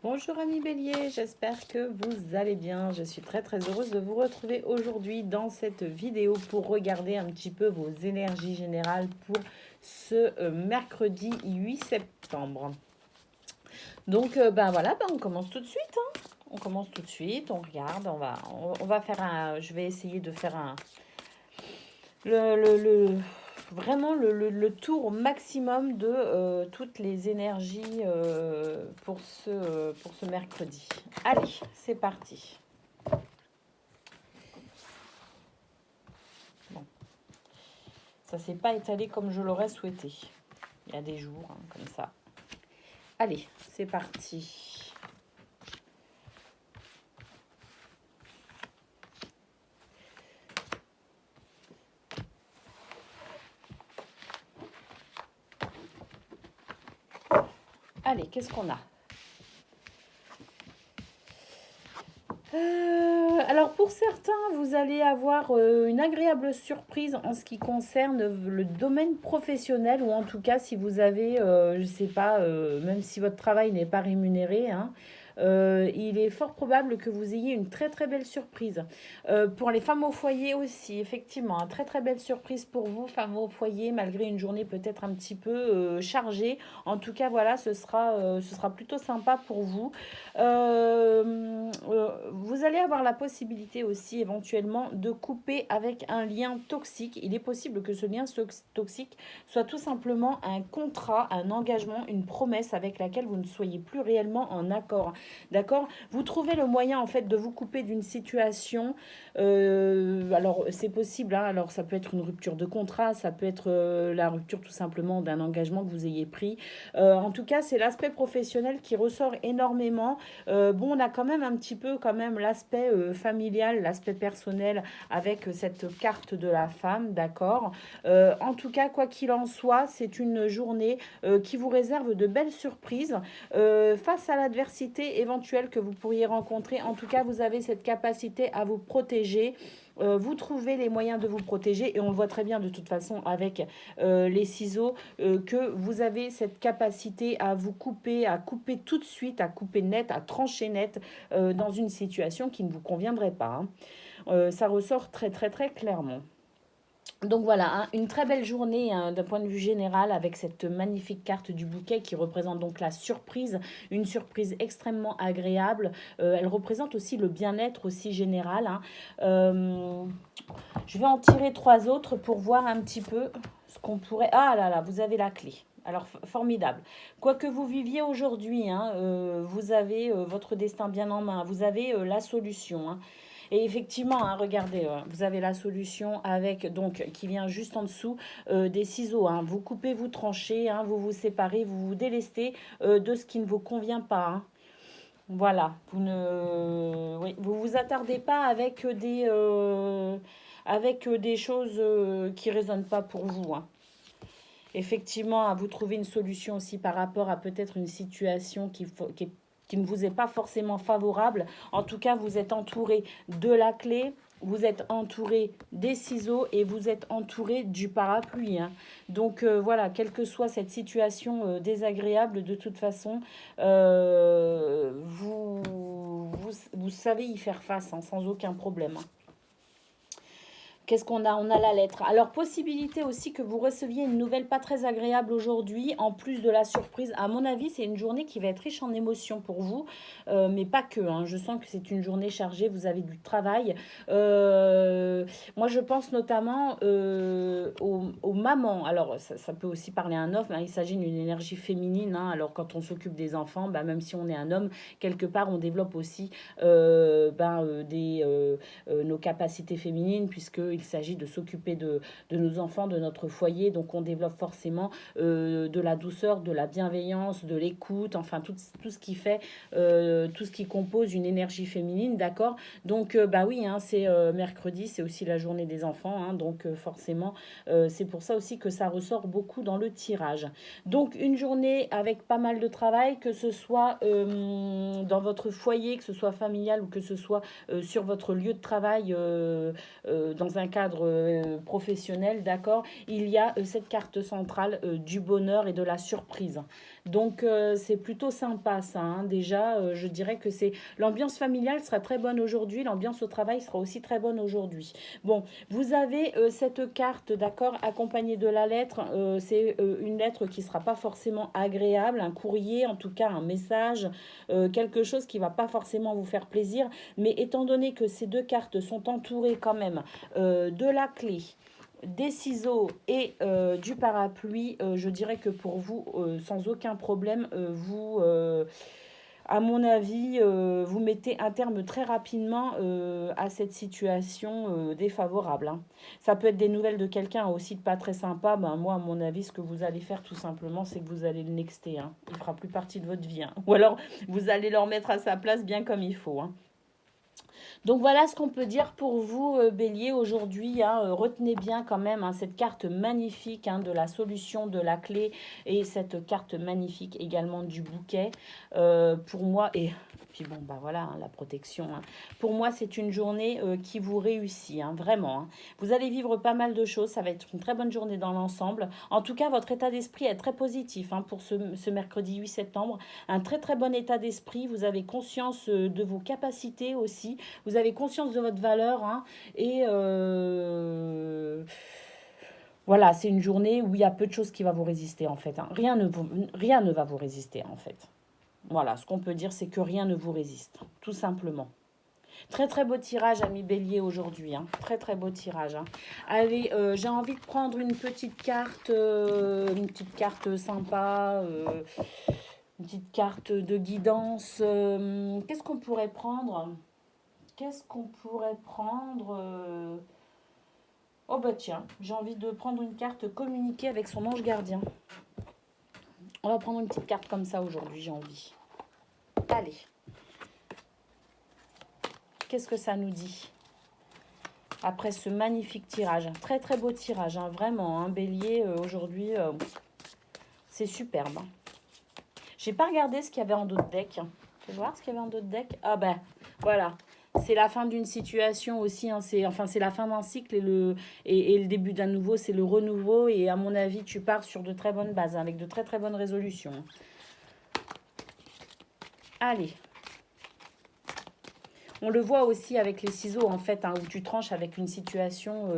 Bonjour amis Bélier, j'espère que vous allez bien. Je suis très heureuse de vous retrouver aujourd'hui dans cette vidéo pour regarder un petit peu vos énergies générales pour ce mercredi 8 septembre. Donc on commence tout de suite. On commence tout de suite, on regarde, on va faire je vais essayer de faire vraiment le tour au maximum de toutes les énergies pour ce mercredi. Allez, c'est parti. Bon, ça s'est pas étalé comme je l'aurais souhaité. Il y a des jours comme ça. Allez, c'est parti. Allez, qu'est-ce qu'on a? Alors pour certains, vous allez avoir une agréable surprise en ce qui concerne le domaine professionnel, ou en tout cas si vous avez, je ne sais pas, même si votre travail n'est pas rémunéré, hein, il est fort probable que vous ayez une très belle surprise. Pour les femmes au foyer aussi, effectivement, une très belle surprise pour vous, femmes au foyer, malgré une journée peut-être un petit peu chargée. En tout cas, voilà, ce sera plutôt sympa pour vous. Vous allez avoir la possibilité aussi éventuellement de couper avec un lien toxique. Il est possible que ce lien toxique soit tout simplement un contrat, un engagement, une promesse avec laquelle vous ne soyez plus réellement en accord. D'accord? Vous trouvez le moyen en fait de vous couper d'une situation. Alors c'est possible, hein, alors ça peut être une rupture de contrat, ça peut être la rupture tout simplement d'un engagement que vous ayez pris. En tout cas, c'est l'aspect professionnel qui ressort énormément. Bon, on a quand même un petit peu quand même l'aspect familial, l'aspect personnel avec cette carte de la femme, d'accord. En tout cas, quoi qu'il en soit, c'est une journée qui vous réserve de belles surprises face à l'adversité éventuelle que vous pourriez rencontrer. En tout cas, vous avez cette capacité à vous protéger. Vous trouvez les moyens de vous protéger et on le voit très bien de toute façon avec les ciseaux que vous avez cette capacité à couper tout de suite, à couper net, à trancher net dans une situation qui ne vous conviendrait pas, hein. Ça ressort très clairement. Donc voilà, hein, une très belle journée hein, d'un point de vue général avec cette magnifique carte du bouquet qui représente donc la surprise, une surprise extrêmement agréable. Elle représente aussi le bien-être aussi général, hein. Euh, je vais en tirer trois autres pour voir un petit peu ce qu'on pourrait... Ah là là, vous avez la clé. Alors formidable. Quoi que vous viviez aujourd'hui, hein, vous avez votre destin bien en main. Vous avez la solution, hein. Et effectivement, hein, regardez, vous avez la solution avec donc qui vient juste en dessous des ciseaux, hein. Vous coupez, vous tranchez, hein, vous vous séparez, vous vous délestez de ce qui ne vous convient pas, hein. Voilà, oui, vous vous attardez pas avec des choses qui résonnent pas pour vous, hein. Effectivement, à vous trouver une solution aussi par rapport à peut-être une situation qui ne vous est pas forcément favorable. En tout cas, vous êtes entouré de la clé, vous êtes entouré des ciseaux et vous êtes entouré du parapluie, hein. Donc voilà, quelle que soit cette situation désagréable, de toute façon, vous savez y faire face hein, sans aucun problème, hein. Qu'est-ce qu'on a? On a la lettre. Alors, possibilité aussi que vous receviez une nouvelle pas très agréable aujourd'hui, en plus de la surprise. À mon avis, c'est une journée qui va être riche en émotions pour vous, mais pas que, hein. Je sens que c'est une journée chargée, vous avez du travail. Moi, je pense notamment aux mamans. Alors, ça peut aussi parler à un homme, hein. Il s'agit d'une énergie féminine, hein. Alors, quand on s'occupe des enfants, même si on est un homme, quelque part, on développe aussi nos capacités féminines, puisqu'il s'agit de s'occuper de nos enfants, de notre foyer. Donc on développe forcément de la douceur, de la bienveillance, de l'écoute, enfin tout ce qui fait, tout ce qui compose une énergie féminine, d'accord. Donc oui, hein, c'est mercredi, c'est aussi la journée des enfants, hein, donc forcément, c'est pour ça aussi que ça ressort beaucoup dans le tirage. Donc une journée avec pas mal de travail, que ce soit dans votre foyer, que ce soit familial ou que ce soit sur votre lieu de travail dans un cadre professionnel, d'accord, il y a cette carte centrale du bonheur et de la surprise. Donc, c'est plutôt sympa ça, hein. Déjà, je dirais que c'est l'ambiance familiale sera très bonne aujourd'hui, l'ambiance au travail sera aussi très bonne aujourd'hui. Bon, vous avez cette carte, d'accord, accompagnée de la lettre. C'est une lettre qui sera pas forcément agréable, un courrier, en tout cas un message, quelque chose qui va pas forcément vous faire plaisir. Mais étant donné que ces deux cartes sont entourées quand même de la clé, des ciseaux et du parapluie, je dirais que pour vous, sans aucun problème, à mon avis, vous mettez un terme très rapidement à cette situation défavorable, hein. Ça peut être des nouvelles de quelqu'un aussi de pas très sympa. Ben, moi, à mon avis, ce que vous allez faire tout simplement, c'est que vous allez le nexter, hein. Il fera plus partie de votre vie, hein. Ou alors, vous allez le remettre à sa place bien comme il faut, hein. Donc voilà ce qu'on peut dire pour vous, Bélier, aujourd'hui, hein. Retenez bien quand même, hein, cette carte magnifique, hein, de la solution, de la clé, et cette carte magnifique également du bouquet. Pour moi, et puis bon, bah voilà, hein, la protection, hein. Pour moi, c'est une journée qui vous réussit, hein, vraiment, hein. Vous allez vivre pas mal de choses, ça va être une très bonne journée dans l'ensemble. En tout cas, votre état d'esprit est très positif, hein, pour ce mercredi 8 septembre. Un très très bon état d'esprit, vous avez conscience de vos capacités aussi. Vous avez conscience de votre valeur, hein, et voilà, c'est une journée où il y a peu de choses qui vont vous résister en fait, hein. Rien ne va vous résister en fait. Voilà, ce qu'on peut dire, c'est que rien ne vous résiste, tout simplement. Très très beau tirage, ami Bélier, aujourd'hui, hein. Très très beau tirage, hein. Allez, j'ai envie de prendre une petite carte sympa, une petite carte de guidance. Qu'est-ce qu'on pourrait prendre? Qu'est-ce qu'on pourrait prendre? Oh bah tiens, j'ai envie de prendre une carte communiquer avec son ange gardien. On va prendre une petite carte comme ça aujourd'hui, j'ai envie. Allez. Qu'est-ce que ça nous dit? Après ce magnifique tirage. Très très beau tirage, hein, vraiment. Hein, Bélier, aujourd'hui, c'est superbe, hein. J'ai pas regardé ce qu'il y avait en d'autres decks. Tu veux voir ce qu'il y avait en d'autres decks? Ah ben, voilà. C'est la fin d'une situation aussi, hein. C'est la fin d'un cycle et le début d'un nouveau, c'est le renouveau. Et à mon avis, tu pars sur de très bonnes bases, hein, avec de très très bonnes résolutions. Allez. On le voit aussi avec les ciseaux, en fait, hein, où tu tranches avec une situation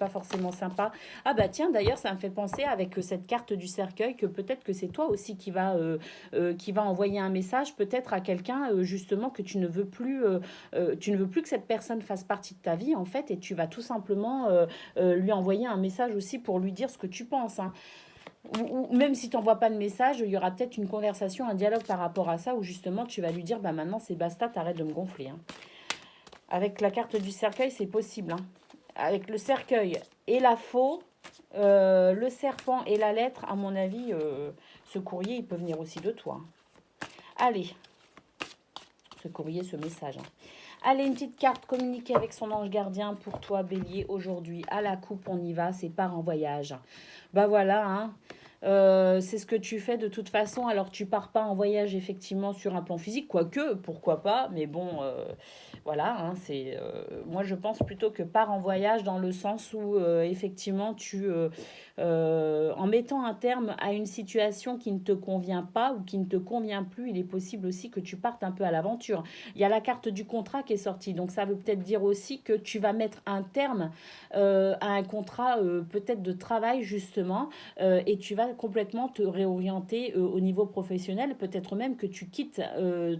pas forcément sympa. Ah bah tiens, d'ailleurs, ça me fait penser avec cette carte du cercueil que peut-être que c'est toi aussi qui va envoyer un message peut-être à quelqu'un, justement, que tu ne veux plus que cette personne fasse partie de ta vie, en fait, et tu vas tout simplement lui envoyer un message aussi pour lui dire ce que tu penses, hein. Ou même si tu n'envoies pas de message, il y aura peut-être une conversation, un dialogue par rapport à ça, où justement tu vas lui dire, bah maintenant c'est basta, t'arrêtes de me gonfler, hein. Avec la carte du cercueil, c'est possible, hein. Avec le cercueil et la faux, le serpent et la lettre, à mon avis, ce courrier, il peut venir aussi de toi. Allez, ce courrier, ce message, hein. Allez, une petite carte communiquer avec son ange gardien pour toi, Bélier, aujourd'hui. À la coupe, on y va, c'est part en voyage. Bah voilà, hein. C'est ce que tu fais de toute façon. Alors, tu pars pas en voyage, effectivement, sur un plan physique, quoique, pourquoi pas, mais bon, voilà, hein, moi, je pense plutôt que pars en voyage dans le sens où, effectivement, en mettant un terme à une situation qui ne te convient pas ou qui ne te convient plus, il est possible aussi que tu partes un peu à l'aventure. Il y a la carte du contrat qui est sortie, donc ça veut peut-être dire aussi que tu vas mettre un terme à un contrat peut-être de travail justement, et tu vas complètement te réorienter au niveau professionnel, peut-être même que tu quittes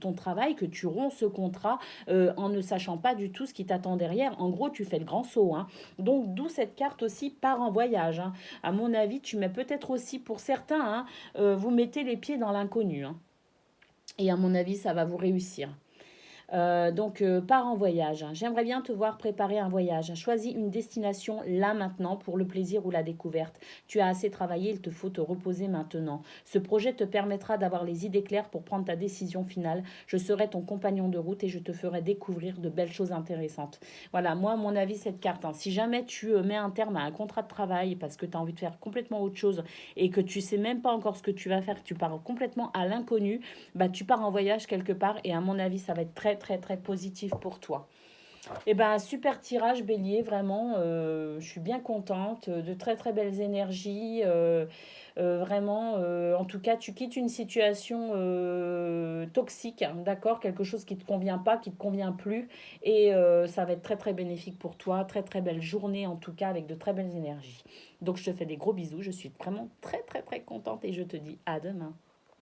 ton travail, que tu romps ce contrat en ne sachant pas du tout ce qui t'attend derrière. En gros, tu fais le grand saut, hein. Donc d'où cette carte aussi part en voyage, hein. À mon avis, tu mets peut-être aussi pour certains, hein, vous mettez les pieds dans l'inconnu, hein. Et à mon avis, ça va vous réussir. Donc, pars en voyage, hein. J'aimerais bien te voir préparer un voyage. Choisis une destination là maintenant pour le plaisir ou la découverte. Tu as assez travaillé, il te faut te reposer maintenant. Ce projet te permettra d'avoir les idées claires pour prendre ta décision finale. Je serai ton compagnon de route et je te ferai découvrir de belles choses intéressantes. Voilà, moi, à mon avis, cette carte, hein, si jamais tu mets un terme à un contrat de travail parce que tu as envie de faire complètement autre chose et que tu sais même pas encore ce que tu vas faire, que tu pars complètement à l'inconnu, bah tu pars en voyage quelque part et à mon avis, ça va être très très très positif pour toi. Eh ben, super tirage bélier, vraiment. Je suis bien contente. De très très belles énergies. Vraiment, en tout cas, tu quittes une situation toxique, hein, d'accord? Quelque chose qui ne te convient pas, qui ne te convient plus. Et ça va être très très bénéfique pour toi. Très très belle journée, en tout cas, avec de très belles énergies. Donc, je te fais des gros bisous. Je suis vraiment très très très contente et je te dis à demain.